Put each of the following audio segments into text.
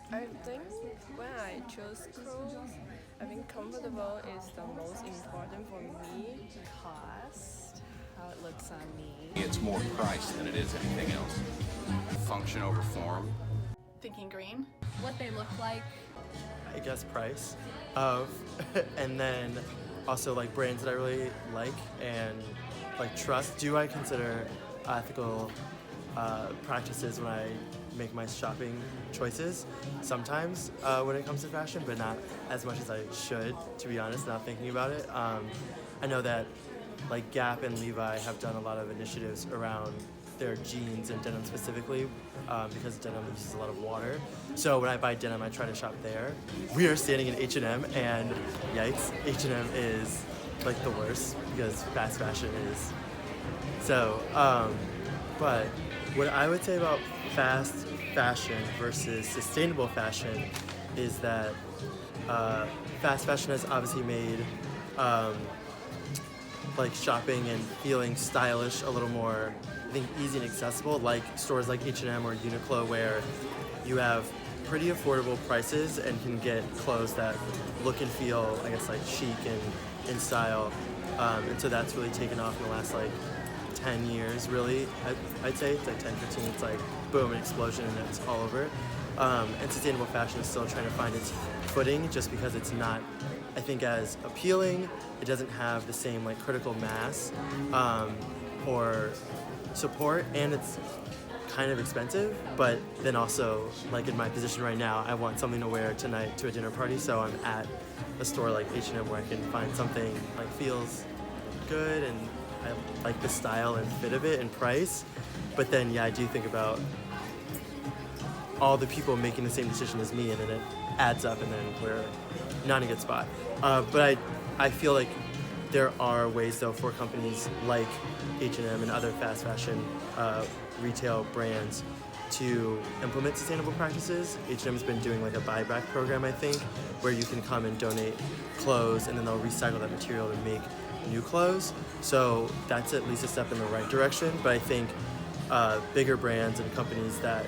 I think when I choose clothes, I think comfortable is the most important for me. Cost, how it looks on me. It's more price than it is anything else. Function over form. Thinking green. What they look like. I guess price of and then also like brands that I really like and like trust. Do I consider ethical practices when I make my shopping choices? Sometimes when it comes to fashion, but not as much as I should, to be honest, not thinking about it. I know that like Gap and Levi have done a lot of initiatives around their jeans and denim specifically because denim uses a lot of water. So when I buy denim, I try to shop there. We are standing in H&M and yikes, H&M is like the worst because fast fashion is. So, but what I would say about fast fashion versus sustainable fashion is that fast fashion has obviously made like shopping and feeling stylish a little more, I think, easy and accessible, like stores like H&M or Uniqlo where you have pretty affordable prices and can get clothes that look and feel, I guess, like chic and in style. And so that's really taken off in the last like 10 years, really. I'd say it's like 10, 15, it's like boom, an explosion and it's all over. And sustainable fashion is still trying to find its footing just because it's not, I think, as appealing. It doesn't have the same like critical mass or support, and it's kind of expensive. But then also, like in my position right now, I want something to wear tonight to a dinner party, so I'm at a store like H&M where I can find something like feels good and I like the style and fit of it and price. But then yeah, I do think about all the people making the same decision as me, and then it adds up, and then we're not in a good spot. But I feel like there are ways though for companies like H&M and other fast fashion retail brands to implement sustainable practices. H&M has been doing like a buyback program, I think, where you can come and donate clothes and then they'll recycle that material to make new clothes. So that's at least a step in the right direction. But I think bigger brands and companies that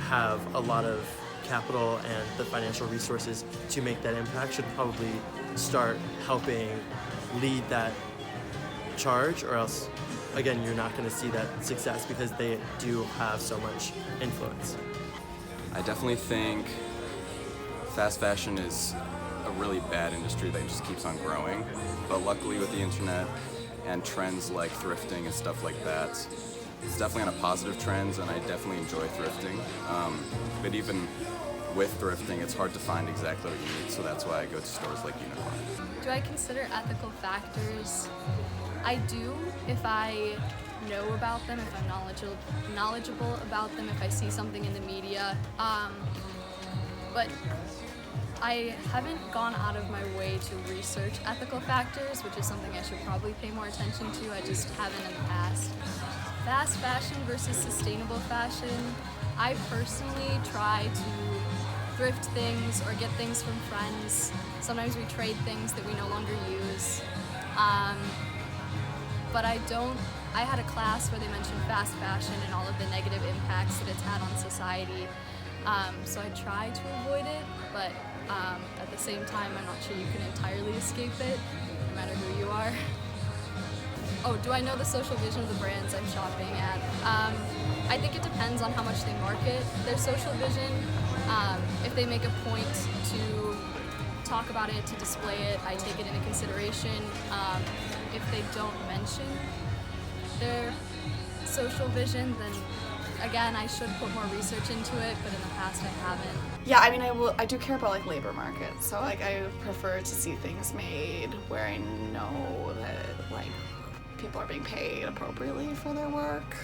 have a lot of capital and the financial resources to make that impact should probably start helping lead that charge, or else again you're not going to see that success because they do have so much influence. I definitely think fast fashion is a really bad industry that just keeps on growing. But luckily with the internet and trends like thrifting and stuff like that, it's definitely on a positive trend, and I definitely enjoy thrifting. But even with thrifting, it's hard to find exactly what you need, so that's why I go to stores like Uniqlo. Do I consider ethical factors? I do if I know about them, if I'm knowledgeable about them, if I see something in the media. But I haven't gone out of my way to research ethical factors, which is something I should probably pay more attention to. I just haven't in the past. Fast fashion versus sustainable fashion. I personally try to thrift things or get things from friends. Sometimes we trade things that we no longer use. But I had a class where they mentioned fast fashion and all of the negative impacts that it's had on society. So I try to avoid it, but at the same time, I'm not sure you can entirely escape it, no matter who you are. Oh, do I know the social vision of the brands I'm shopping at? I think it depends on how much they market their social vision. If they make a point to talk about it, to display it, I take it into consideration. If they don't mention their social vision, then again, I should put more research into it, but in the past I haven't. Yeah, I mean, I do care about like labor markets, so like I prefer to see things made where I know that like people are being paid appropriately for their work.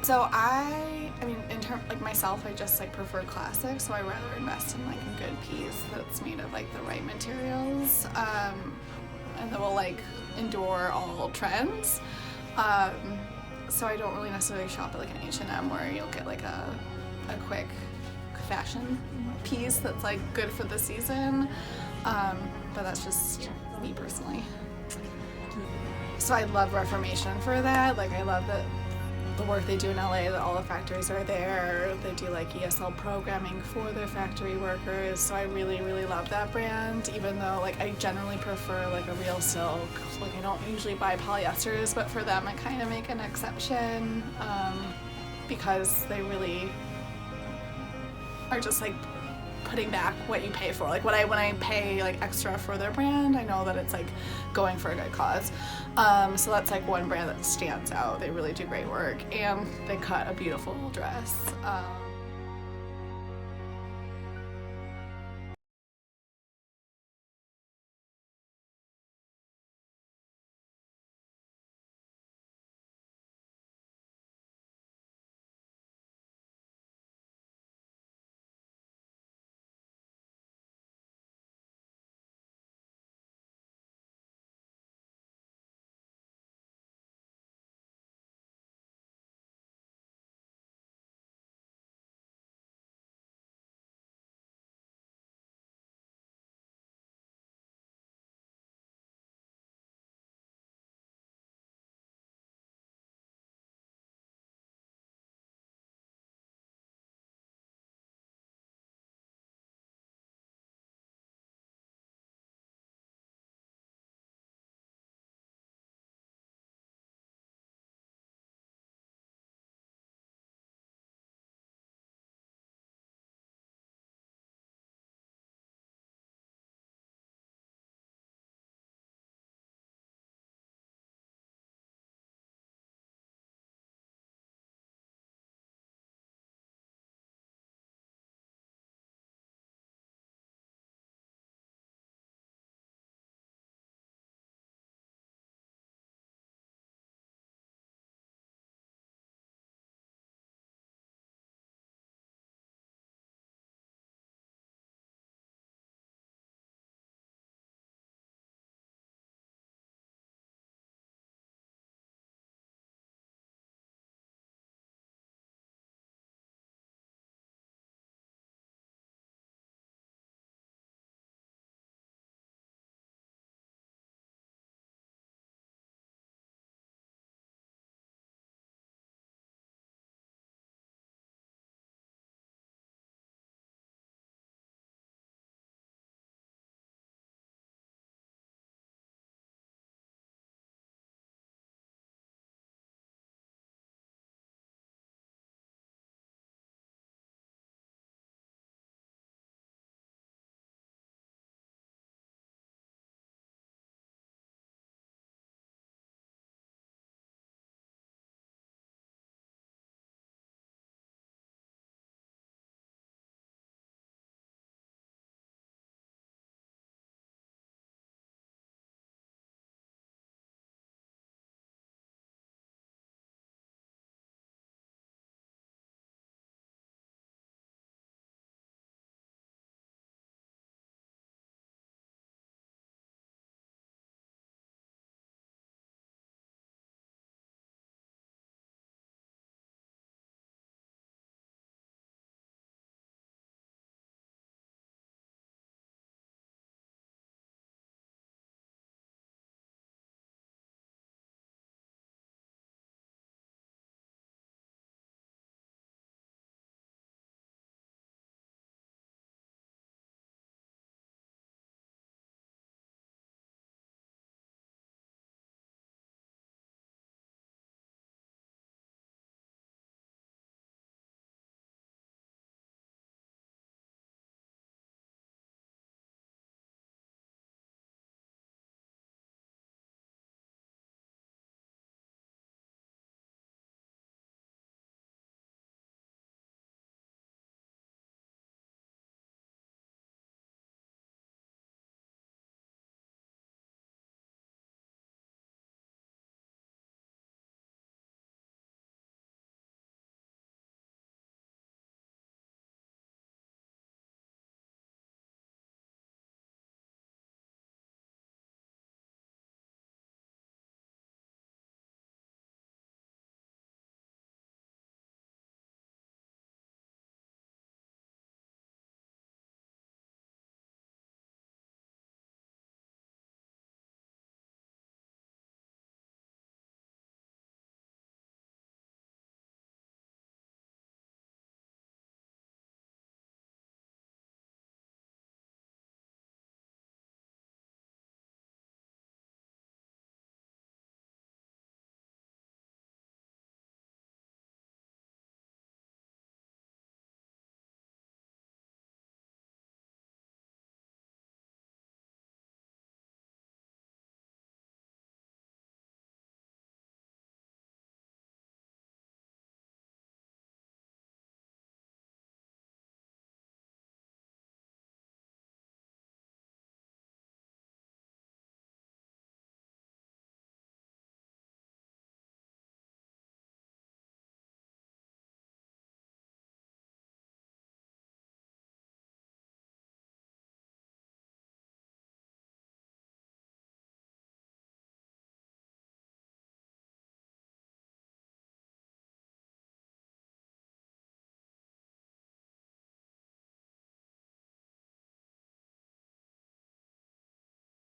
So I mean, in terms like myself, I just like prefer classics, so I rather invest in like a good piece that's made of like the right materials, and that will like endure all trends. So I don't really necessarily shop at like an H&M where you'll get like a quick fashion piece that's like good for the season. But that's just me personally. So I love Reformation for that. Like I love that the work they do in LA, that all the factories are there. They do like ESL programming for their factory workers. So I really, really love that brand, even though like I generally prefer like a real silk. Like I don't usually buy polyesters, but for them I kind of make an exception because they really are just like putting back what you pay for. Like when I pay like extra for their brand, I know that it's like going for a good cause. So that's like one brand that stands out. They really do great work and they cut a beautiful dress.